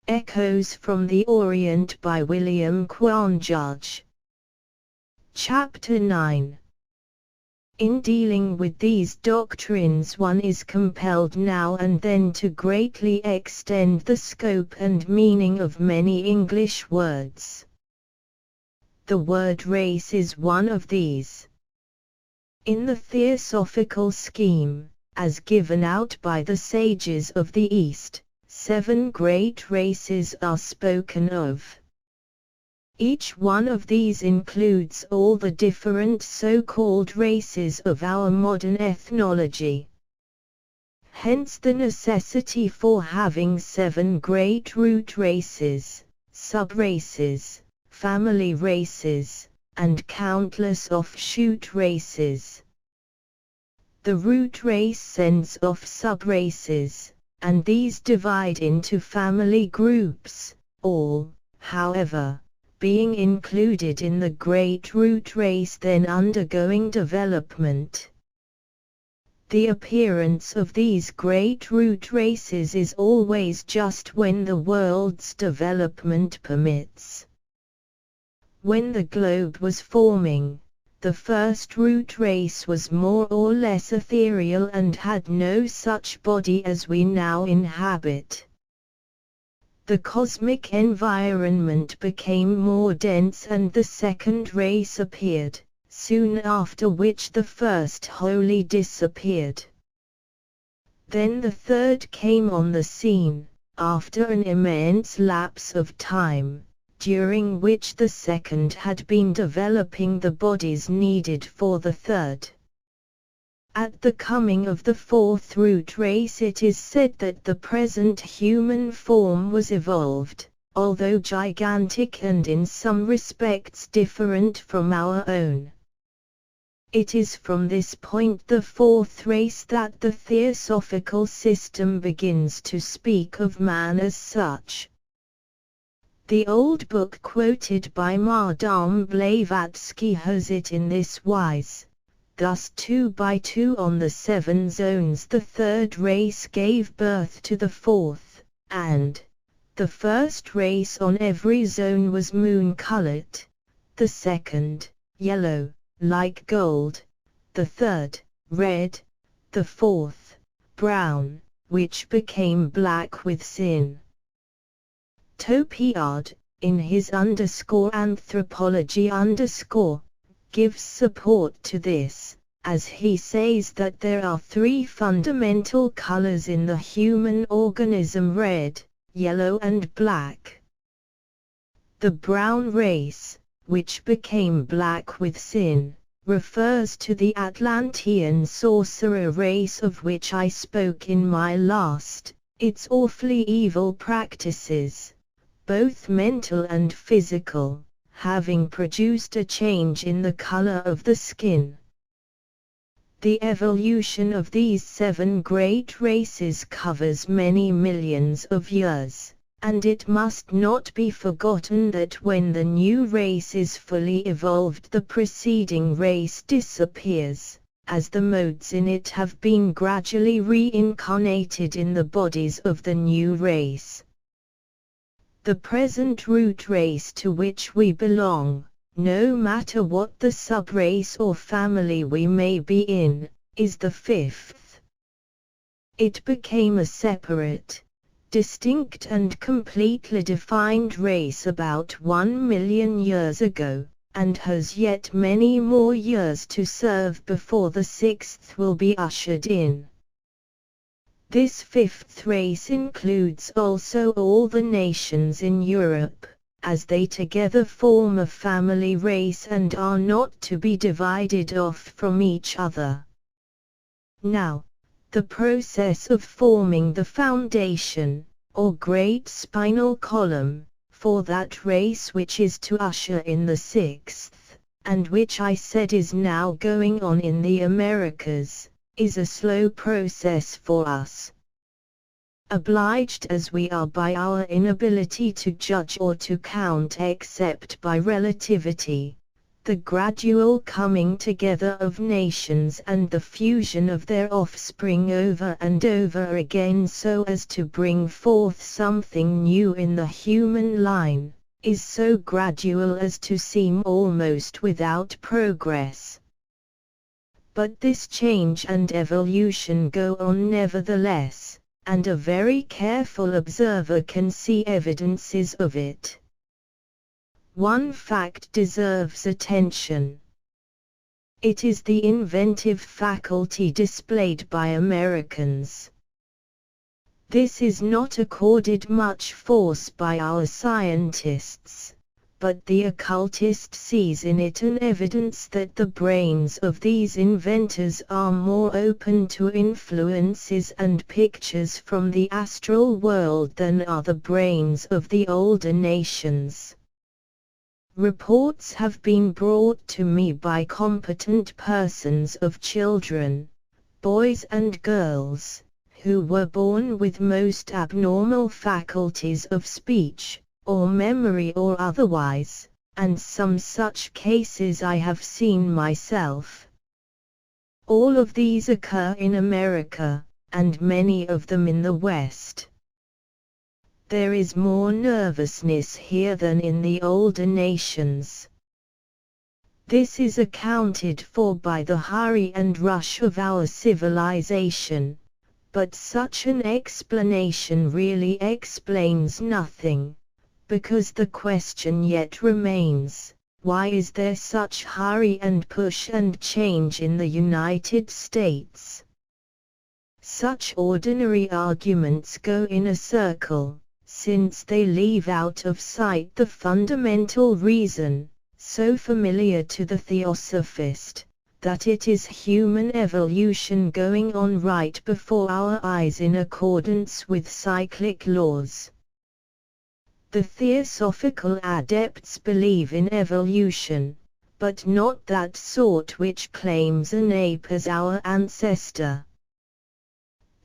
Echoes from the Orient by William Quan Judge. Chapter 9. In dealing with these doctrines, one is compelled now and then to greatly extend the scope and meaning of many English words. The word race is one of these. In the theosophical scheme, as given out by the sages of the East, 7 great races are spoken of. Each one of these includes all the different so-called races of our modern ethnology. Hence the necessity for having 7 great root races, sub-races, family races, and countless offshoot races. The root race sends off sub-races, and these divide into family groups, all, however, being included in the great root race then undergoing development. The appearance of these great root races is always just when the world's development permits. When the globe was forming, the first root race was more or less ethereal and had no such body as we now inhabit. The cosmic environment became more dense and the second race appeared, soon after which the first wholly disappeared. Then the third came on the scene, after an immense lapse of time, during which the second had been developing the bodies needed for the third. At the coming of the fourth root race, it is said that the present human form was evolved, although gigantic and in some respects different from our own. It is from this point, the fourth race, that the theosophical system begins to speak of man as such. The old book quoted by Madame Blavatsky has it in this wise: thus 2 by 2 on the 7 zones the third race gave birth to the fourth, and the first race on every zone was moon-colored, the second, yellow, like gold, the third, red, the fourth, brown, which became black with sin. Toppiard, in his _anthropology_, gives support to this, as he says that there are 3 fundamental colors in the human organism: red, yellow and black. The brown race, which became black with sin, refers to the Atlantean sorcerer race of which I spoke in my last, its awfully evil practices, both mental and physical, having produced a change in the color of the skin. The evolution of these 7 great races covers many millions of years, and it must not be forgotten that when the new race is fully evolved, the preceding race disappears, as the modes in it have been gradually reincarnated in the bodies of the new race. The present root race to which we belong, no matter what the sub-race or family we may be in, is the 5th. It became a separate, distinct and completely defined race about 1 million years ago, and has yet many more years to serve before the 6th will be ushered in. This 5th race includes also all the nations in Europe, as they together form a family race and are not to be divided off from each other. Now, the process of forming the foundation, or great spinal column, for that race which is to usher in the 6th, and which I said is now going on in the Americas, is a slow process for us. Obliged as we are by our inability to judge or to count except by relativity, the gradual coming together of nations and the fusion of their offspring over and over again so as to bring forth something new in the human line, is so gradual as to seem almost without progress. But this change and evolution go on nevertheless, and a very careful observer can see evidences of it. One fact deserves attention. It is the inventive faculty displayed by Americans. This is not accorded much force by our scientists, but the occultist sees in it an evidence that the brains of these inventors are more open to influences and pictures from the astral world than are the brains of the older nations. Reports have been brought to me by competent persons of children, boys and girls, who were born with most abnormal faculties of speech, or memory or otherwise, and some such cases I have seen myself. All of these occur in America, and many of them in the West. There is more nervousness here than in the older nations. This is accounted for by the hurry and rush of our civilization, but such an explanation really explains nothing, because the question yet remains, why is there such hurry and push and change in the United States? Such ordinary arguments go in a circle, since they leave out of sight the fundamental reason, so familiar to the theosophist, that it is human evolution going on right before our eyes in accordance with cyclic laws. The theosophical adepts believe in evolution, but not that sort which claims an ape as our ancestor.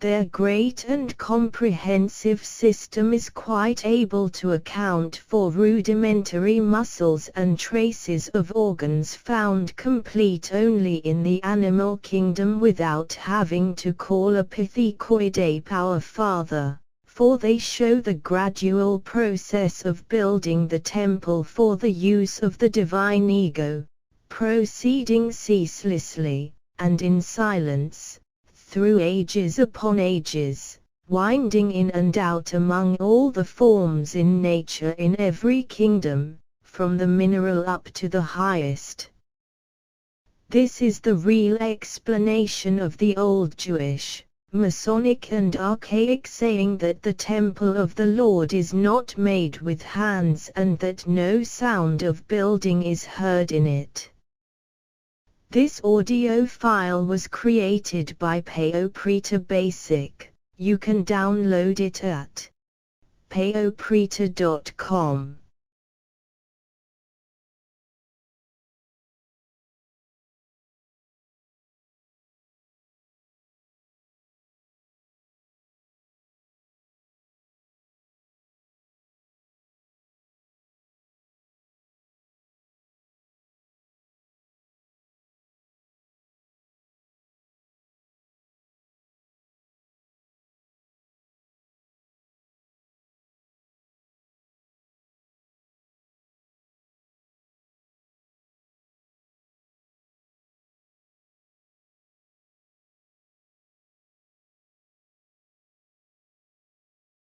Their great and comprehensive system is quite able to account for rudimentary muscles and traces of organs found complete only in the animal kingdom without having to call a pithecoid ape our father, for they show the gradual process of building the temple for the use of the divine ego, proceeding ceaselessly, and in silence, through ages upon ages, winding in and out among all the forms in nature in every kingdom, from the mineral up to the highest. This is the real explanation of the old Jewish, Masonic and archaic saying that the temple of the Lord is not made with hands and that no sound of building is heard in it. This audio file was created by Payopreta Basic. You can download it at payopreta.com.